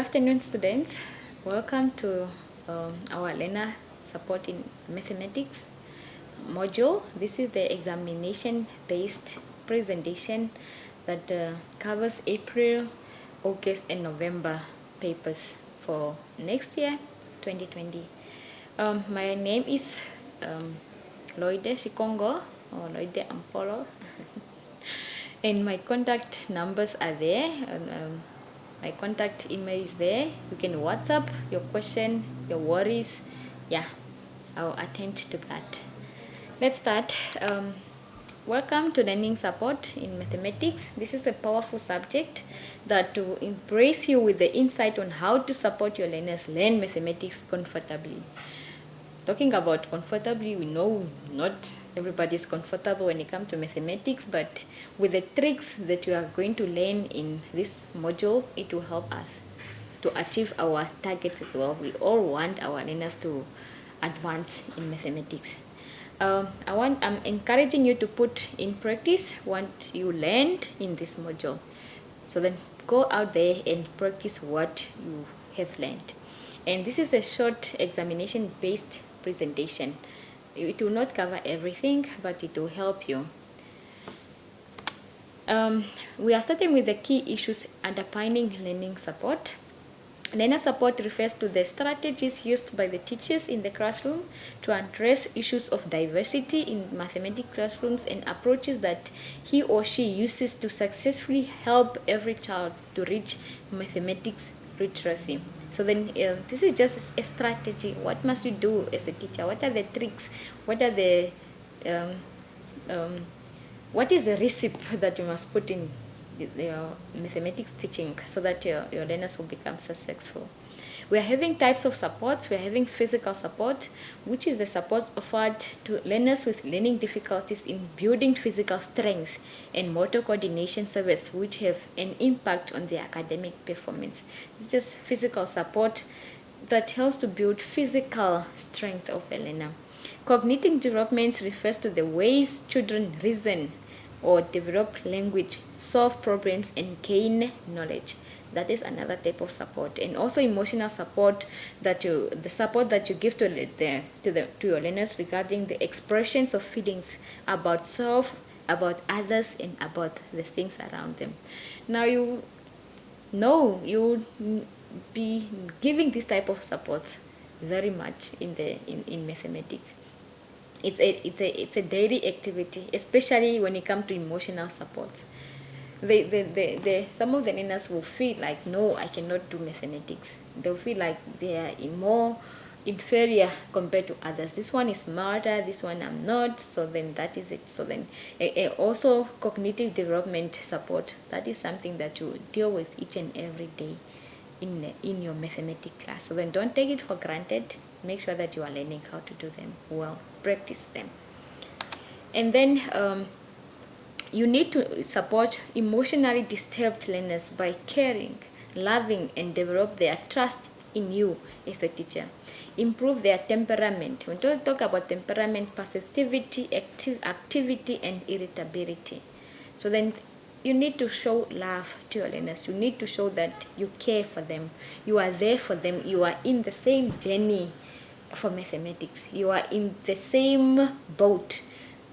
afternoon, students. Welcome to our learner support in mathematics module. This is the examination-based presentation that covers April, August, and November papers for next year, 2020. My name is Loide Shikongo or Loide Ampolo, and my contact numbers are there. My contact email is there. You can WhatsApp your question, your worries. Yeah, I'll attend to that. Let's start. Welcome to Learning Support in Mathematics. This is a powerful subject that will embrace you with the insight on how to support your learners learn mathematics comfortably. Talking about comfortably, we know not everybody is comfortable when it comes to mathematics, but with the tricks that you are going to learn in this module, it will help us to achieve our targets as well. We all want our learners to advance in mathematics. I'm encouraging you to put in practice what you learned in this module. So then go out there and practice what you have learned. And this is a short examination-based presentation. It will not cover everything, but it will help you. We are starting with the key issues underpinning learning support. Learner support refers to the strategies used by the teachers in the classroom to address issues of diversity in mathematics classrooms and approaches that he or she uses to successfully help every child to reach mathematics literacy. So then this is just a strategy. What must you do as a teacher? What are the tricks? What are the what is the recipe that you must put in your mathematics teaching so that your learners will become successful? We are having types of supports. We are having physical support, which is the support offered to learners with learning difficulties in building physical strength and motor coordination service, which have an impact on their academic performance. It's just physical support that helps to build physical strength of a learner. Cognitive development refers to the ways children reason or develop language, solve problems, and gain knowledge. That is another type of support. And also emotional support, the support that you give to your learners regarding the expressions of feelings about self, about others, and about the things around them. Now you know you'll be giving this type of supports very much in mathematics. It's a daily activity, especially when it comes to emotional support. Some of the learners will feel like, no, I cannot do mathematics. They'll feel like they are more inferior compared to others. This one is smarter, this one I'm not, so then that is it. So then also cognitive development support, that is something that you deal with each and every day in your mathematics class. So then don't take it for granted. Make sure that you are learning how to do them well. Practice them. And then you need to support emotionally disturbed learners by caring, loving, and develop their trust in you as the teacher. Improve their temperament. When we talk about temperament, passivity, activity, and irritability. So then you need to show love to your learners. You need to show that you care for them. You are there for them. You are in the same journey for mathematics. You are in the same boat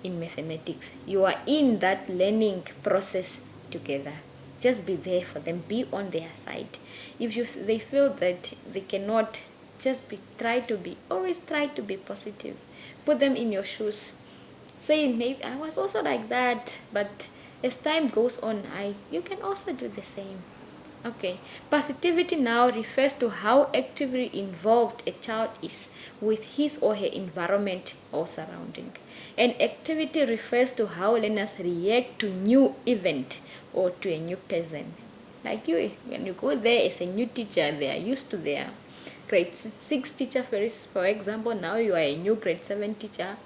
in mathematics. You are in that learning process together. Just be there for them. Be on their side. If they feel that they cannot, always try to be positive. Put them in your shoes. Say, maybe I was also like that, but as time goes on, you can also do the same. Okay, positivity now refers to how actively involved a child is with his or her environment or surrounding. And activity refers to how learners react to new event or to a new person. Like you, when you go there as a new teacher, they are used to their grade 6 teacher, for example. Now you are a new grade 7 teacher.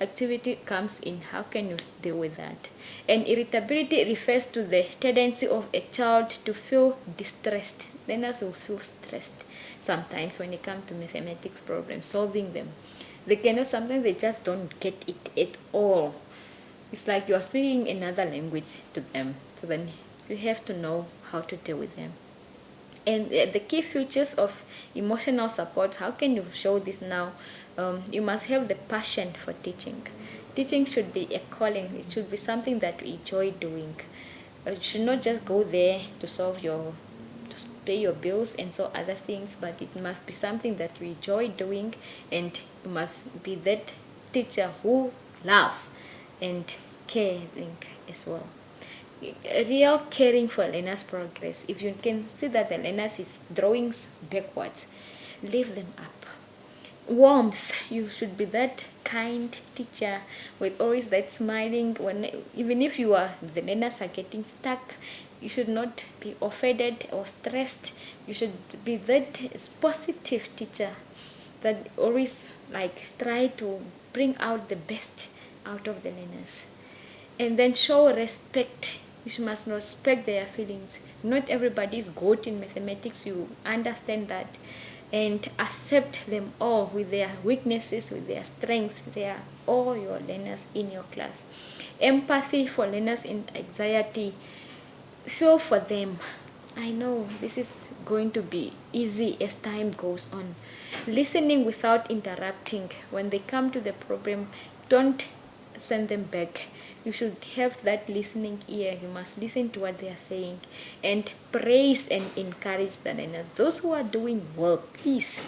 Activity comes in. How can you deal with that? And irritability refers to the tendency of a child to feel distressed. Learners will feel stressed sometimes when it comes to mathematics problems, solving them. Sometimes they just don't get it at all. It's like you are speaking another language to them. So then you have to know how to deal with them. And the key features of emotional support, how can you show this now? You must have the passion for teaching. Teaching should be a calling. It should be something that you enjoy doing. You should not just go there to pay your bills and so other things, but it must be something that you enjoy doing, and you must be that teacher who loves and caring as well. Real caring for learners' progress. If you can see that the learners is drawing backwards, lift them up. Warmth. You should be that kind teacher with always that smiling. When even if the learners are getting stuck, you should not be offended or stressed. You should be that positive teacher that always try to bring out the best out of the learners. And then show respect. You must respect their feelings. Not everybody is good in mathematics, you understand that. And accept them all with their weaknesses, with their strength. They are all your learners in your class. Empathy for learners in anxiety. Feel for them. I know this is going to be easy as time goes on. Listening without interrupting. When they come to the problem, don't send them back. You should have that listening ear. You must listen to what they are saying and praise and encourage the learners. Those who are doing well, please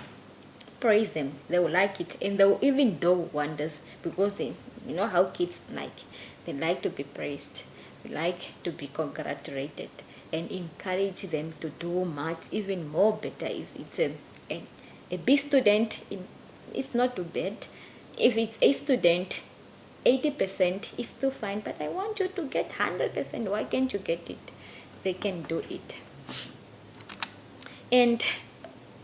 praise them. They will like it, and they will even do wonders, because you know how kids like. They like to be praised. They like to be congratulated, and encourage them to do much even more better. If it's a B student, it's not too bad. If it's A student, 80% is still fine, but I want you to get 100%. Why can't you get it? They can do it. And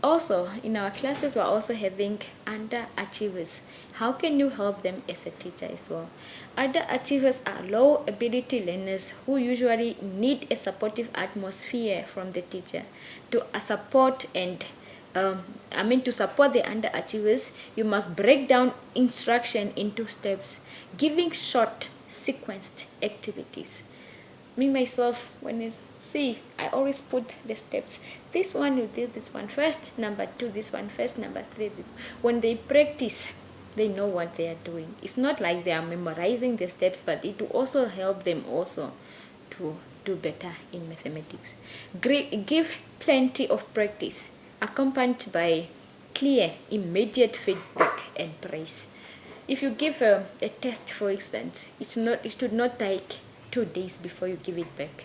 also, in our classes, we're also having underachievers. How can you help them as a teacher as well? Underachievers are low ability learners who usually need a supportive atmosphere from the teacher to support and to support the underachievers. You must break down instruction into steps, giving short, sequenced activities. Me, myself, I always put the steps. This one, you did this one first, number 2, this one first, number 3, this. When they practice, they know what they are doing. It's not like they are memorizing the steps, but it will also help them also to do better in mathematics. Give plenty of practice, accompanied by clear, immediate feedback and praise. If you give a test, for instance, it should not take 2 days before you give it back.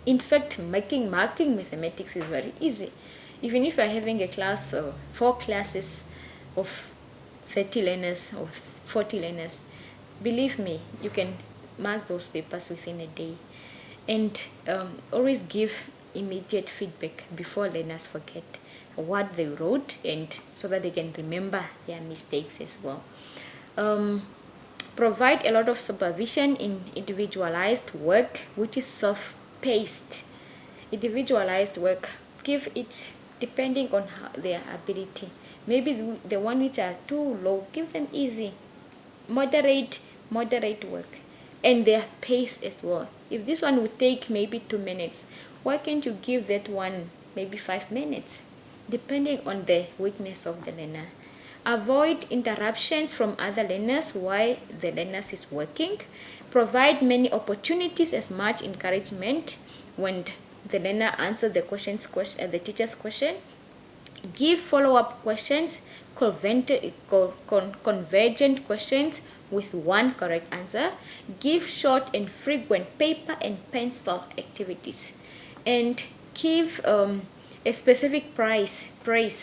In fact, marking mathematics is very easy. Even if you're having a class of 4 classes of 30 learners or 40 learners, believe me, you can mark those papers within a day. And always give immediate feedback before learners forget what they wrote, and so that they can remember their mistakes as well. Provide a lot of supervision in individualized work, which is self-paced. Individualized work, give it depending on their ability. Maybe the one which are too low, give them easy, moderate work, and their pace as well. If this one would take maybe 2 minutes, why can't you give that one maybe 5 minutes, depending on the weakness of the learner. Avoid interruptions from other learners while the learners is working. Provide many opportunities as much encouragement when the learner answers the teacher's question. Give follow-up questions, convergent questions with one correct answer. Give short and frequent paper and pencil activities. And give a specific praise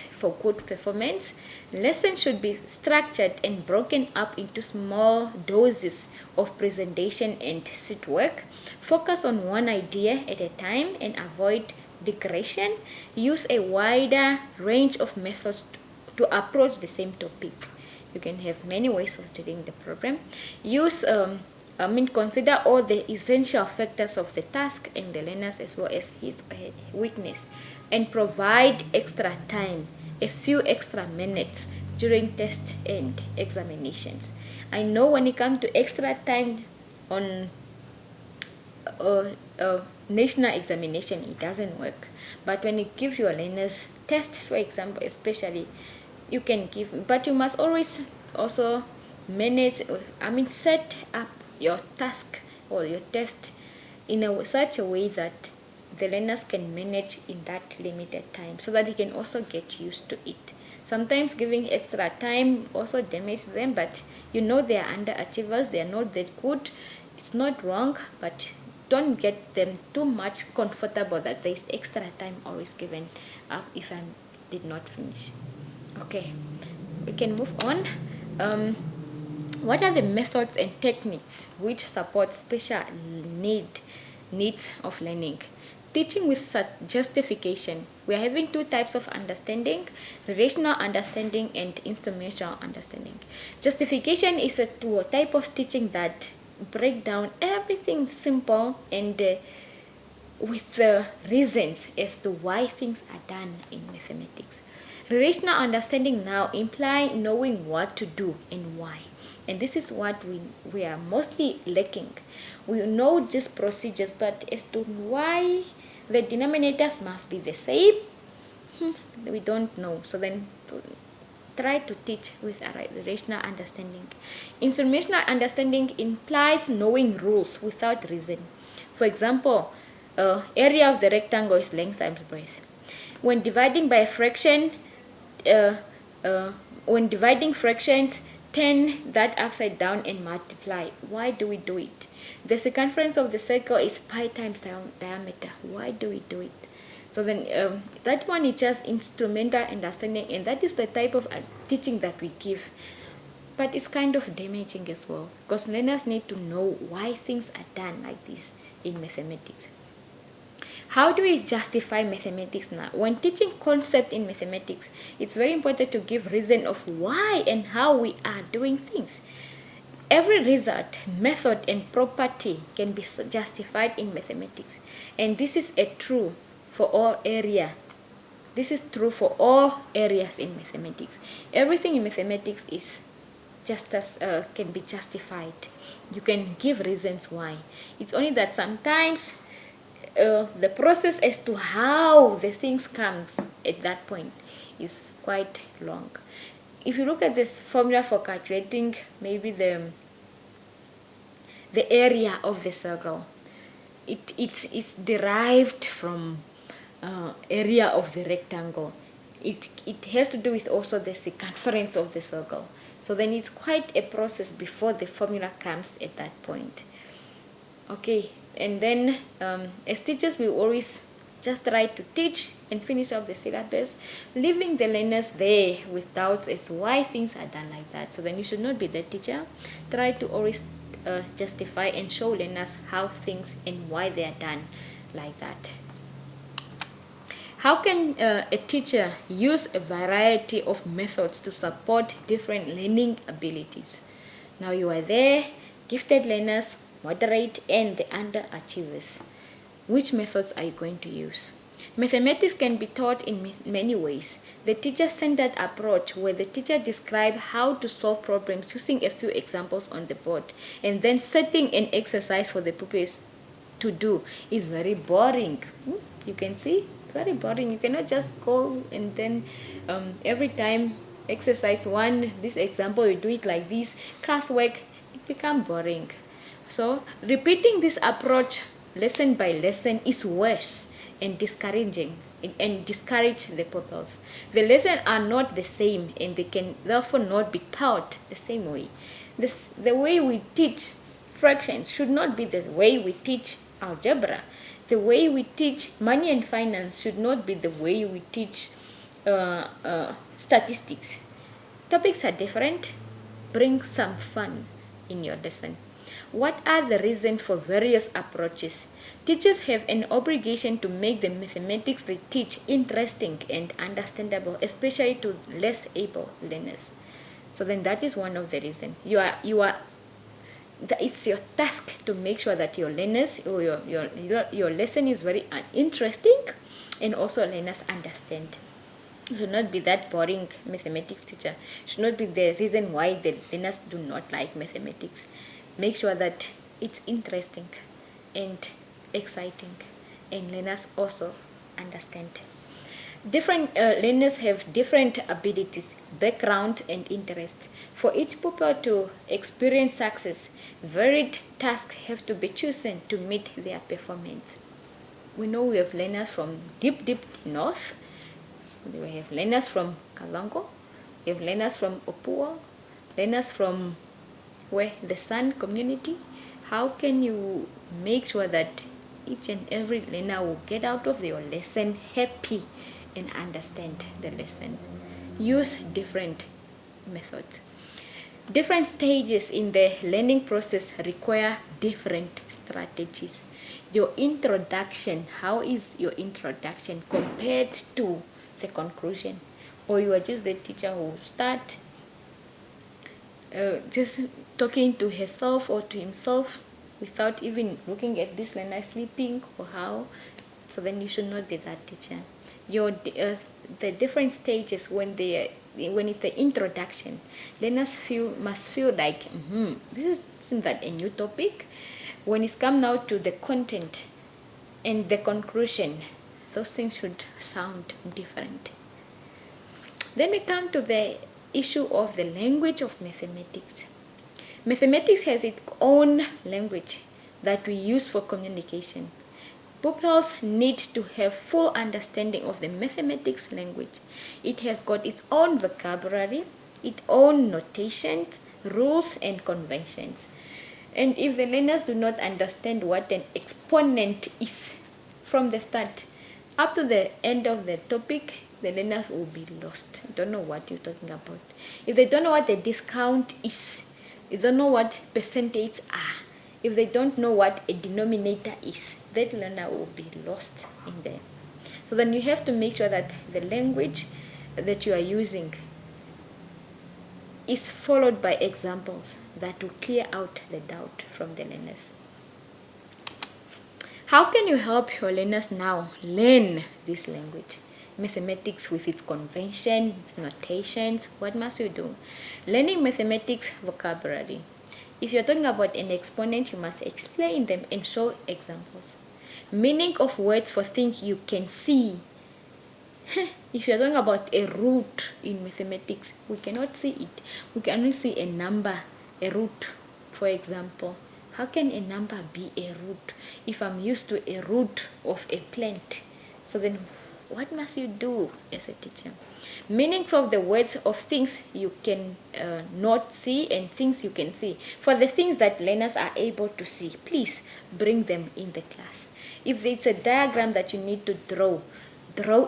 for good performance. Lessons should be structured and broken up into small doses of presentation and seat work. Focus on one idea at a time and avoid digression. Use a wider range of methods to approach the same topic. You can have many ways of doing the problem. Consider all the essential factors of the task and the learners as well as his or her weakness, and provide extra time, a few extra minutes during tests and examinations. I know when it comes to extra time on national examination, it doesn't work. But when you give your learners test, for example, especially, you can give, but you must always also manage, set up your task or your test in such a way that the learners can manage in that limited time, so that they can also get used to it. Sometimes giving extra time also damages them, but they are underachievers, they are not that good. It's not wrong, but don't get them too much comfortable that there is extra time always given if I did not finish. Okay, we can move on. What are the methods and techniques which support special needs of learning? Teaching with justification. We are having two types of understanding: relational understanding and instrumental understanding. Justification is a type of teaching that break down everything simple and with the reasons as to why things are done in mathematics. Relational understanding now imply knowing what to do and why. And this is what we are mostly lacking. We know these procedures, but as to why the denominators must be the same, we don't know. So then try to teach with a rational understanding. Informational understanding implies knowing rules without reason. For example, area of the rectangle is length times breadth. When dividing by a fraction, when dividing fractions, turn that upside down and multiply. Why do we do it? The circumference of the circle is pi times diameter. Why do we do it? So then that one is just instrumental understanding, and that is the type of teaching that we give. But it's kind of damaging as well, because learners need to know why things are done like this in mathematics. How do we justify mathematics now? When teaching concept in mathematics, it's very important to give reason of why and how we are doing things. Every result, method, and property can be justified in mathematics. And this is true for all area. This is true for all areas in mathematics. Everything in mathematics is can be justified. You can give reasons why. It's only that sometimes the process as to how the things comes at that point is quite long. If you look at this formula for calculating maybe the area of the circle, it's derived from area of the rectangle. It has to do with also the circumference of the circle. So then it's quite a process before the formula comes at that point. Okay, and then as teachers, we always just try to teach and finish off the syllabus, leaving the learners there with doubts as to why things are done like that. So then you should not be the teacher. Try to always justify and show learners how things and why they are done like that. How can a teacher use a variety of methods to support different learning abilities? Now you are there, gifted learners, moderate, and the underachievers. Which methods are you going to use? Mathematics can be taught in many ways. The teacher-centered approach, where the teacher describes how to solve problems using a few examples on the board and then setting an exercise for the pupils to do, is very boring. You can see, very boring. You cannot just go and then every time exercise one, this example, you do it like this, classwork, it becomes boring. So repeating this approach lesson by lesson is worse and discouraging and discourage the pupils. The lessons are not the same, and they can therefore not be taught the same way. The way we teach fractions should not be the way we teach algebra. The way we teach money and finance should not be the way we teach statistics. Topics are different. Bring some fun in your lesson. What are the reasons for various approaches? Teachers have an obligation to make the mathematics they teach interesting and understandable, especially to less able learners. So then that is one of the reasons. It's your task to make sure that your learners or your lesson is very interesting and also learners understand. You should not be that boring mathematics teacher. It should not be the reason why the learners do not like mathematics. Make sure that it's interesting and exciting, and learners also understand. Different learners have different abilities, background, and interest. For each pupil to experience success, varied tasks have to be chosen to meet their performance. We know we have learners from deep north. We have learners from Kavango. We have learners from Opua. Learners from where the Sun community. How can you make sure that each and every learner will get out of your lesson happy and understand the lesson? Use different methods. Different stages in the learning process require different strategies. Your introduction, how is your introduction compared to the conclusion? Or you are just the teacher who start just talking to herself or to himself without even looking at this learner sleeping or how? So then you should not be that teacher. The different stages when it's the introduction, learners must feel like isn't that a new topic. When it's come now to the content and the conclusion, those things should sound different. Then we come to the issue of the language of mathematics. Mathematics has its own language that we use for communication. Pupils need to have full understanding of the mathematics language. It has got its own vocabulary, its own notations, rules, and conventions. And if the learners do not understand what an exponent is from the start up to the end of the topic, the learners will be lost. Don't know what you're talking about. If they don't know what the discount is, if they don't know what percentages are, if they don't know what a denominator is, that learner will be lost in there. So then you have to make sure that the language that you are using is followed by examples that will clear out the doubt from the learners. How can you help your learners now learn this language? Mathematics with its convention, notations. What must you do? Learning mathematics vocabulary. If you're talking about an exponent, you must explain them and show examples. Meaning of words for things you can see. If you're talking about a root in mathematics, we cannot see it. We can only see a number, a root, for example. How can a number be a root if I'm used to a root of a plant? So then what must you do as a teacher? Meanings of the words of things you can not see and things you can see. For the things that learners are able to see, please bring them in the class. If it's a diagram that you need to draw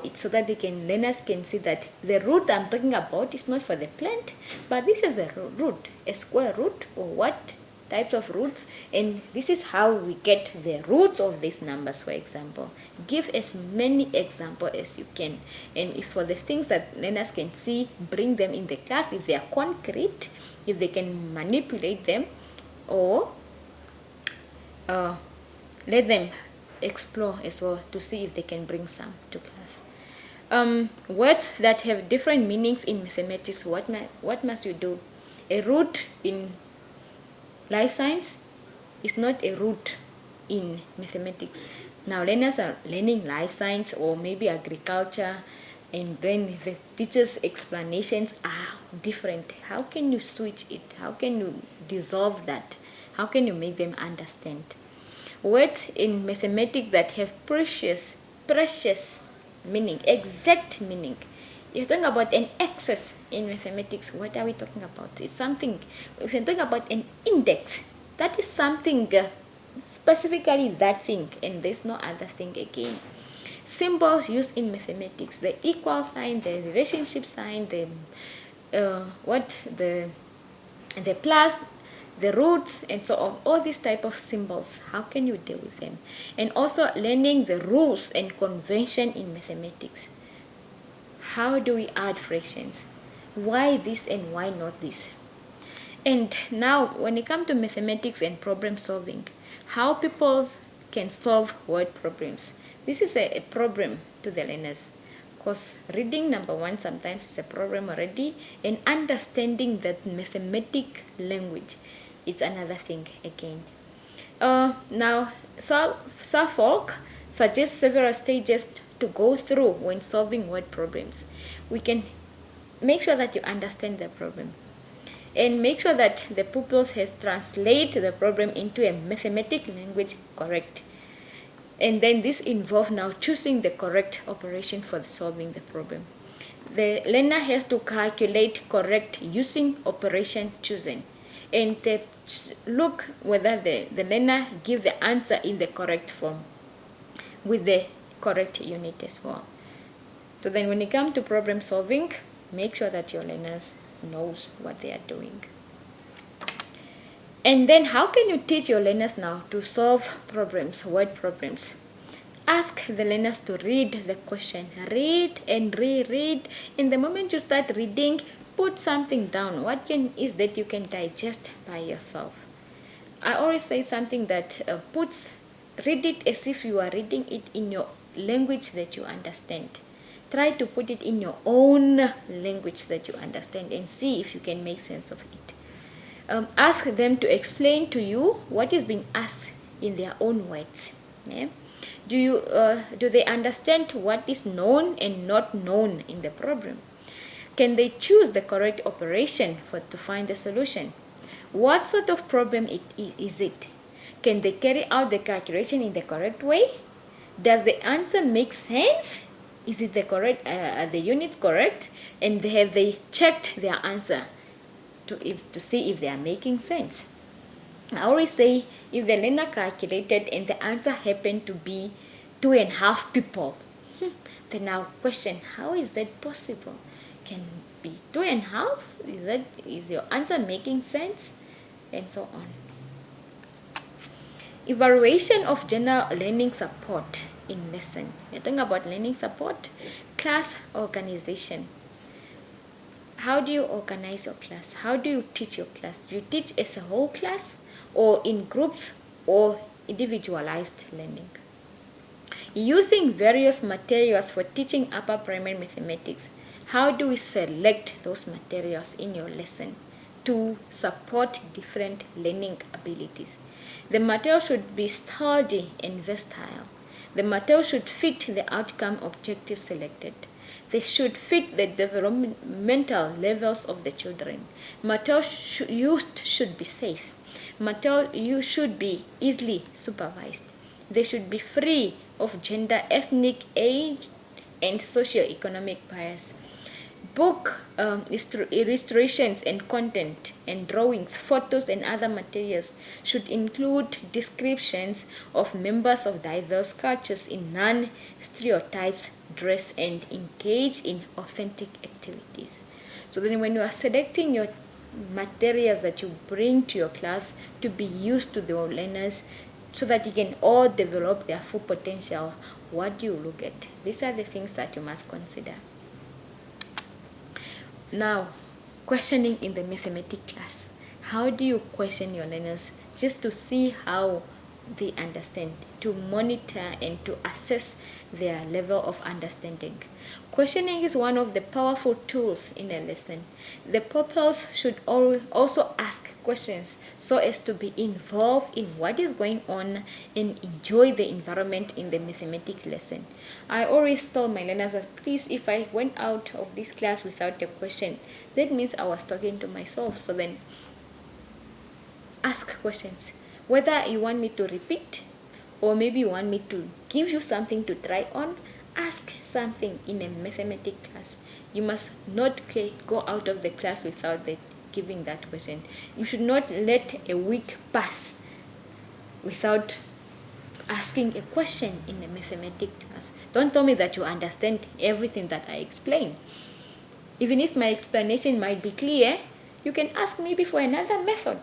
it so that learners can see that the root I'm talking about is not for the plant, but this is the root, a square root or what types of roots, and this is how we get the roots of these numbers, for example. Give as many examples as you can, and if for the things that learners can see, bring them in the class. If they are concrete, if they can manipulate them, or let them explore as well to see if they can bring some to class. Words that have different meanings in mathematics, what must you do? A root in life science is not a root in mathematics. Now learners are learning life science or maybe agriculture, and then the teacher's explanations are different. How can you switch it? How can you dissolve that? How can you make them understand? Words in mathematics that have precious meaning, exact meaning. You're talking about an excess in mathematics. What are we talking about? It's something. If you're talking about an index, that is something specifically that thing, and there's no other thing again. Symbols used in mathematics: the equal sign, the relationship sign, the plus, the roots, and so on. All these type of symbols. How can you deal with them? And also learning the rules and convention in mathematics. How do we add fractions? Why this and why not this? And now when it comes to mathematics and problem solving, how people can solve word problems. This is a problem to the learners, because reading, number one, sometimes is a problem already, and understanding that mathematic language, it's another thing again. Now, Suffolk suggests several stages to go through when solving word problems. We can make sure that you understand the problem and make sure that the pupils has translate the problem into a mathematical language correct. And then this involves now choosing the correct operation for solving the problem. The learner has to calculate correct using operation chosen, and look whether the learner give the answer in the correct form with the correct unit as well. So then when you come to problem solving, make sure that your learners knows what they are doing. And then how can you teach your learners now to solve problems, word problems? Ask the learners to read the question. Read and reread. And the moment you start reading, put something down. What is that you can digest by yourself? I always say something that read it as if you are reading it in your language that you understand. Try to put it in your own language that you understand and see if you can make sense of it. Ask them to explain to you what is being asked in their own words. Yeah? Do they understand what is known and not known in the problem? Can they choose the correct operation to find the solution? What sort of problem is it? Can they carry out the calculation in the correct way? Does the answer make sense? Is it the correct? Are the units correct? And have they checked their answer to see if they are making sense? I always say if the learner calculated and the answer happened to be 2.5 people, then now question, how is that possible? Can be 2.5? Is your answer making sense? And so on. Evaluation of general learning support in lesson. We're talking about learning support, class organization. How do you organize your class? How do you teach your class? Do you teach as a whole class or in groups or individualized learning? Using various materials for teaching upper primary mathematics. How do we select those materials in your lesson to support different learning abilities? The material should be sturdy and versatile. The material should fit the outcome objective selected. They should fit the developmental levels of the children. Material used should be safe. Material should be easily supervised. They should be free of gender, ethnic, age, and socio-economic bias. Book illustrations and content and drawings, photos, and other materials should include descriptions of members of diverse cultures in non-stereotypes, dress, and engage in authentic activities. So then when you are selecting your materials that you bring to your class to be used to the learners so that you can all develop their full potential, what do you look at? These are the things that you must consider. Now, questioning in the mathematics class. How do you question your learners just to see how they understand, to monitor and to assess their level of understanding? Questioning is one of the powerful tools in a lesson. The pupils should also ask questions so as to be involved in what is going on and enjoy the environment in the mathematics lesson. I always tell my learners that please, if I went out of this class without a question, that means I was talking to myself. So then ask questions. Whether you want me to repeat or maybe you want me to give you something to try on, ask something in a mathematics class. You must not go out of the class without giving that question. You should not let a week pass without asking a question in a mathematics class. Don't tell me that you understand everything that I explain. Even if my explanation might be clear, you can ask me for another method.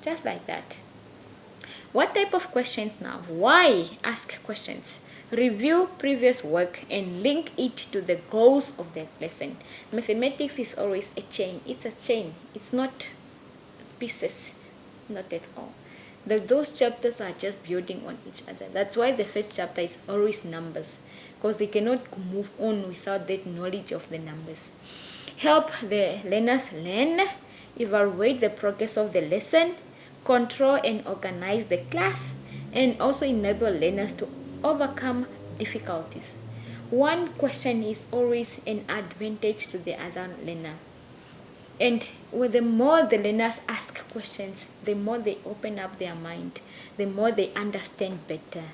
Just like that. What type of questions now? Why ask questions? Review previous work and link it to the goals of that lesson. Mathematics is always a chain. It's a chain. It's not pieces. Not at all. Those chapters are just building on each other. That's why the first chapter is always numbers, because they cannot move on without that knowledge of the numbers. Help the learners learn. Evaluate the progress of the lesson. control and organize the class, and also enable learners to overcome difficulties. One question is always an advantage to the other learner. And the more the learners ask questions, the more they open up their mind, the more they understand better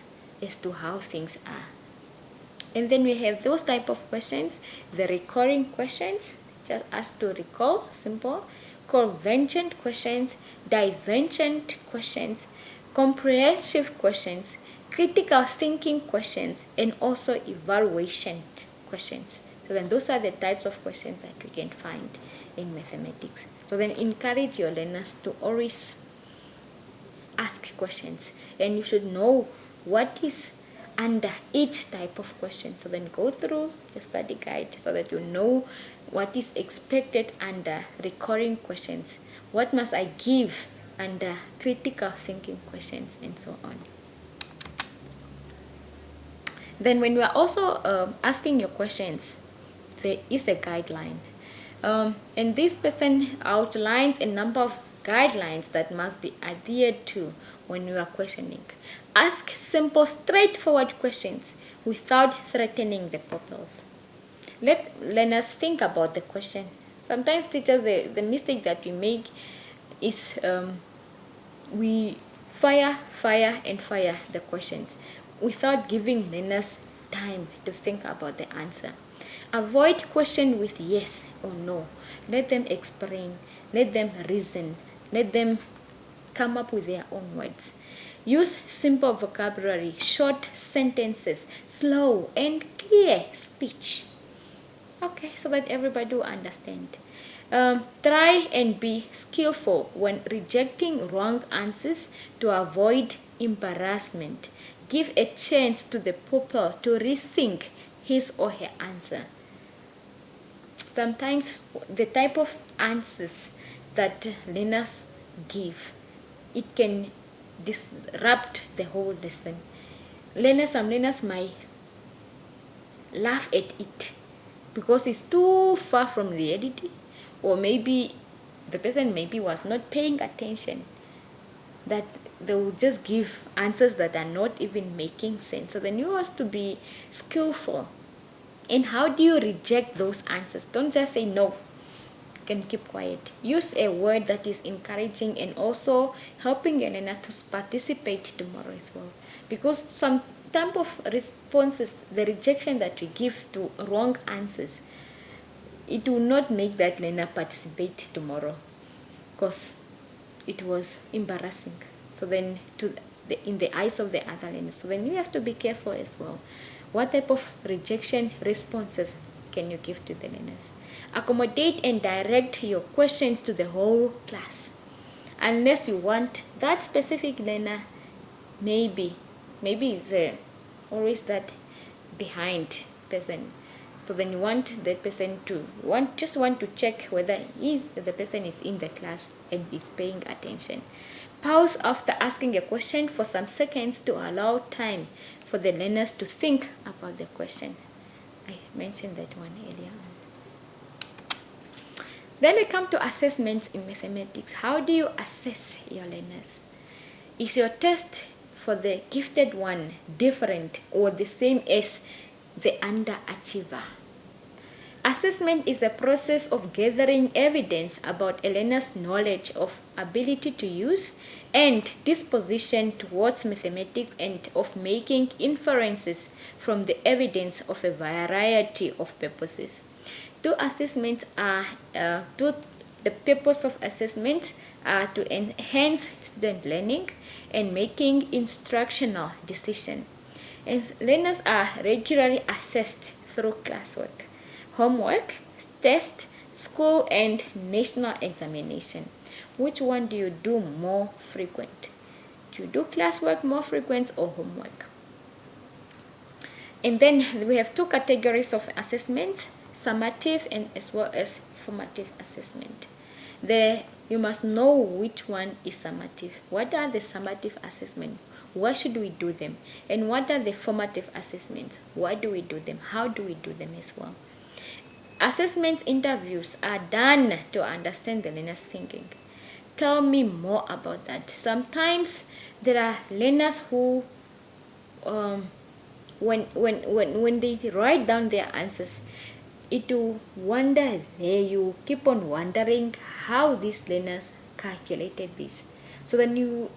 as to how things are. And then we have those type of questions, the recurring questions, just as to recall, simple, convergent questions, divergent questions, comprehensive questions, critical thinking questions, and also evaluation questions. So then those are the types of questions that we can find in mathematics. So then encourage your learners to always ask questions, and you should know what is under each type of question. So then go through the study guide so that you know what is expected under recurring questions, what must I give under critical thinking questions, and so on. Then when we are also asking your questions, there is a guideline. And this person outlines a number of guidelines that must be adhered to when you are questioning. Ask simple, straightforward questions without threatening the pupils. Let learners think about the question. Sometimes teachers, the mistake that we make is we fire the questions without giving learners time to think about the answer. Avoid question with yes or no. Let them explain, let them reason, let them come up with their own words. Use simple vocabulary, short sentences, slow and clear speech. Okay, so that everybody will understand. Try and be skillful when rejecting wrong answers to avoid embarrassment. Give a chance to the pupil to rethink his or her answer. Sometimes the type of answers that learners give, it can disrupt the whole lesson. Some learners might laugh at it because it's too far from reality, or maybe the person was not paying attention, that they will just give answers that are not even making sense. So then you have to be skillful. And how do you reject those answers? Don't just say no. You can keep quiet. Use a word that is encouraging and also helping your learner to participate tomorrow as well. Because some type of responses, the rejection that we give to wrong answers, it will not make that learner participate tomorrow because it was embarrassing. So then in the eyes of the other learners. So then you have to be careful as well. What type of rejection responses can you give to the learners? Accommodate and direct your questions to the whole class. Unless you want that specific learner, maybe it's always that behind person. So then you want that person to just want to check whether the person is in the class and is paying attention. Pause after asking a question for some seconds to allow time for the learners to think about the question. I mentioned that one earlier on. Then we come to assessments in mathematics. How do you assess your learners? Is your test for the gifted one different or the same as the underachiever? Assessment is a process of gathering evidence about a learner's knowledge of ability to use and disposition towards mathematics and of making inferences from the evidence of a variety of purposes. The purpose of assessment are to enhance student learning and making instructional decisions. And learners are regularly assessed through classwork, homework, test, school, and national examination. Which one do you do more frequent? Do you do classwork more frequent or homework? And then we have two categories of assessments, summative and as well as formative assessment. You must know which one is summative. What are the summative assessments? Why should we do them? And what are the formative assessments? Why do we do them? How do we do them as well? Assessment interviews are done to understand the learner's thinking. Tell me more about that. Sometimes there are learners who when they write down their answers, it will wonder there. You keep on wondering how these learners calculated this. So then you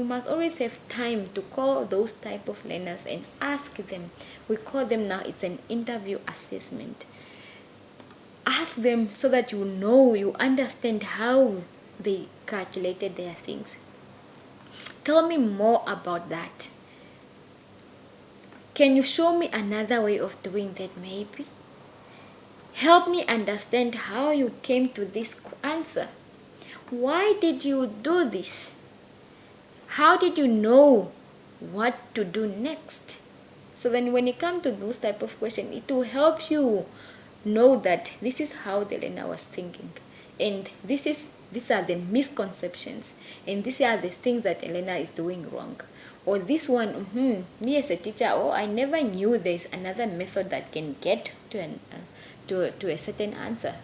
must always have time to call those type of learners and ask them. We call them now, it's an interview assessment. Ask them so that you know, you understand how they calculated their things. Tell me more about that. Can you show me another way of doing that maybe? Help me understand how you came to this answer. Why did you do this? How did you know what to do next? So then when you come to those type of questions, it will help you know that this is how the learner was thinking. And these are the misconceptions. And these are the things that a learner is doing wrong. Or this one, me as a teacher, I never knew there's another method that can get to a certain answer.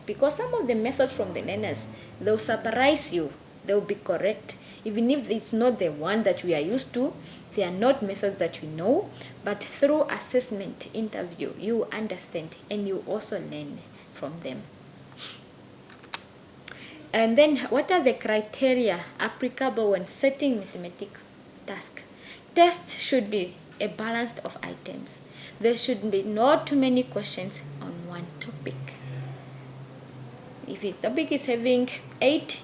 Because some of the methods from the learners, they'll surprise you. They'll be correct. Even if it's not the one that we are used to, they are not methods that we know, but through assessment, interview, you understand and you also learn from them. And then what are the criteria applicable when setting mathematics task? Test should be a balance of items. There should be not too many questions on one topic. If the topic is having if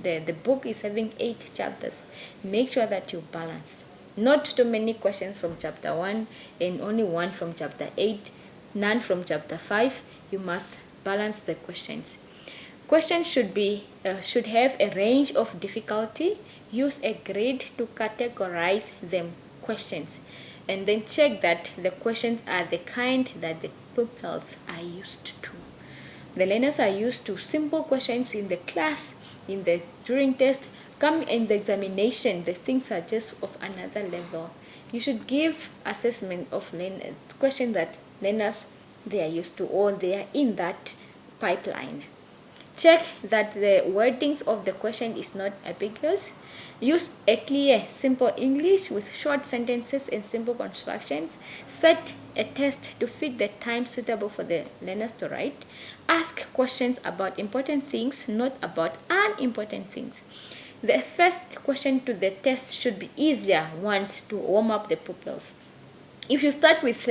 the book is having 8 chapters, make sure that you balance. Not too many questions from chapter 1 and only one from chapter 8, none from chapter 5. You must balance the questions. Questions should have a range of difficulty. Use a grid to categorize them questions, and then check that the questions are the kind that the pupils are used to. The learners are used to simple questions in the class, during test. Come in the examination, the things are just of another level. You should give assessment of questions that learners they are used to, or they are in that pipeline. Check that the wordings of the question is not ambiguous. Use a clear, simple English with short sentences and simple constructions. Set a test to fit the time suitable for the learners to write. Ask questions about important things, not about unimportant things. The first question to the test should be easier ones to warm up the pupils. If you start with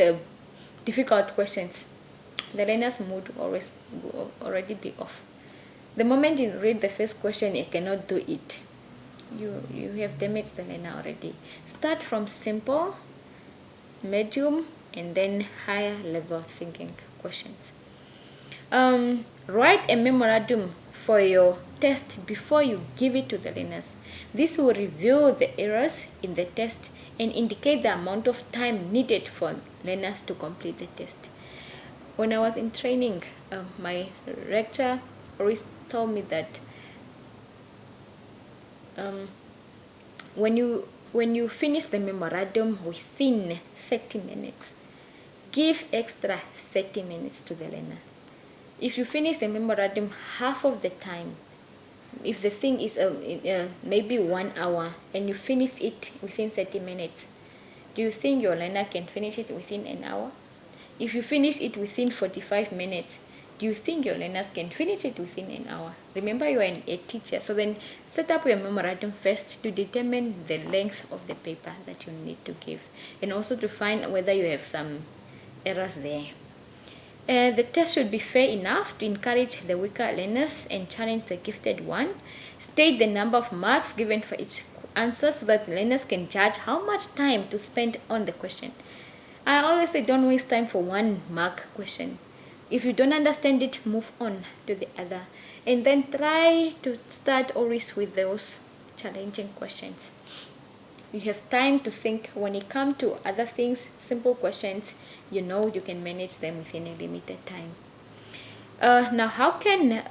difficult questions, the learner's mood will already be off. The moment you read the first question, you cannot do it. You have damaged the learner already. Start from simple, medium, and then higher level thinking questions. Write a memorandum for your test before you give it to the learners. This will reveal the errors in the test and indicate the amount of time needed for learners to complete the test. When I was in training, my lecturer always told me that when you finish the memorandum within 30 minutes, give extra 30 minutes to the learner. If you finish the memorandum half of the time, if the thing is maybe 1 hour and you finish it within 30 minutes, do you think your learner can finish it within an hour? If you finish it within 45 minutes, do you think your learners can finish it within an hour? Remember, you are a teacher, so then set up your memorandum first to determine the length of the paper that you need to give, and also to find whether you have some errors there. The test should be fair enough to encourage the weaker learners and challenge the gifted one. State the number of marks given for each answer so that learners can judge how much time to spend on the question. I always say don't waste time for 1 mark question. If you don't understand it, move on to the other. And then try to start always with those challenging questions. You have time to think. When it comes to other things, simple questions, you know you can manage them within a limited time. Now, how can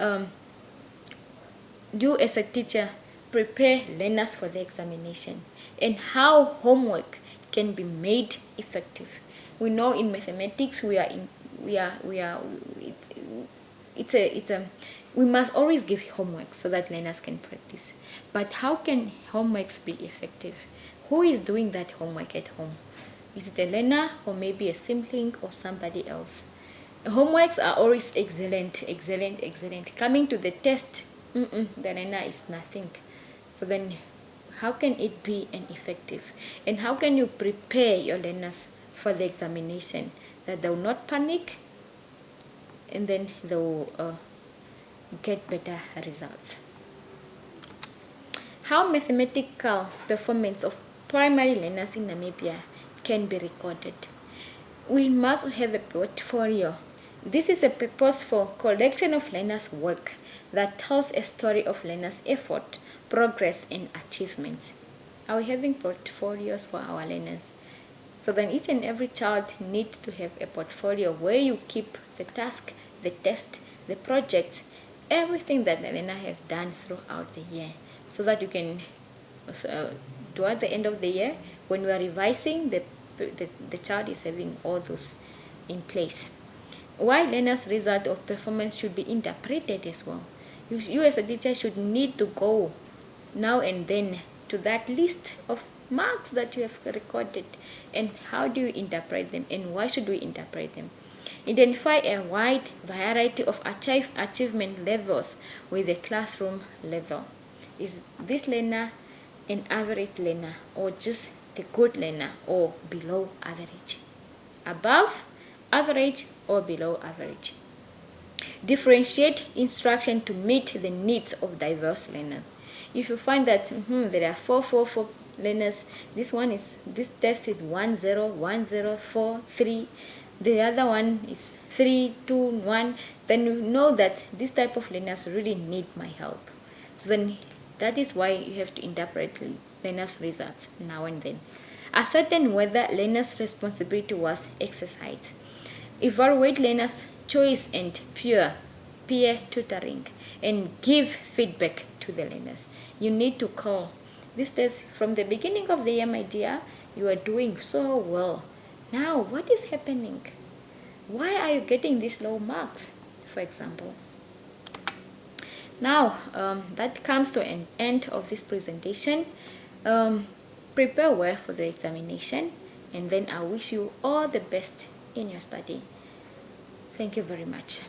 you as a teacher prepare learners for the examination, and how homework can be made effective? We know in mathematics it's We must always give homework so that learners can practice. But how can homeworks be effective? Who is doing that homework at home? Is it a learner or maybe a sibling or somebody else? Homeworks are always excellent, excellent, excellent. Coming to the test, the learner is nothing. So then how can it be an effective? And how can you prepare your learners for the examination that they will not panic and then they will get better results? How mathematical performance of primary learners in Namibia can be recorded? We must have a portfolio. This is a purposeful collection of learners' work that tells a story of learners' effort, progress, and achievements. Are we having portfolios for our learners? So then each and every child needs to have a portfolio where you keep the task, the test, the projects, everything that the learner have done throughout the year, so that you can, toward the end of the year, when we are revising, the child is having all those in place. Why learners' result of performance should be interpreted as well. You as a teacher should need to go now and then to that list of marks that you have recorded, and how do you interpret them, and why should we interpret them? Identify a wide variety of achievement levels with the classroom level. Is this learner an average learner, or just a good learner, or below average? Above average or below average? Differentiate instruction to meet the needs of diverse learners. If you find that there are 4 learners, this test is 1 0 1 0 4 3, the other one is 3 2 1, then you know that this type of learners really need my help. So then that is why you have to interpret learners' results now and then. Ascertain whether learners' responsibility was exercised. Evaluate learners' choice and peer tutoring, and give feedback to the learners. You need to call this test from the beginning of the year, my dear. You are doing so well. Now, what is happening? Why are you getting these low marks, for example? Now, that comes to an end of this presentation. Prepare well for the examination, and then I wish you all the best in your study. Thank you very much.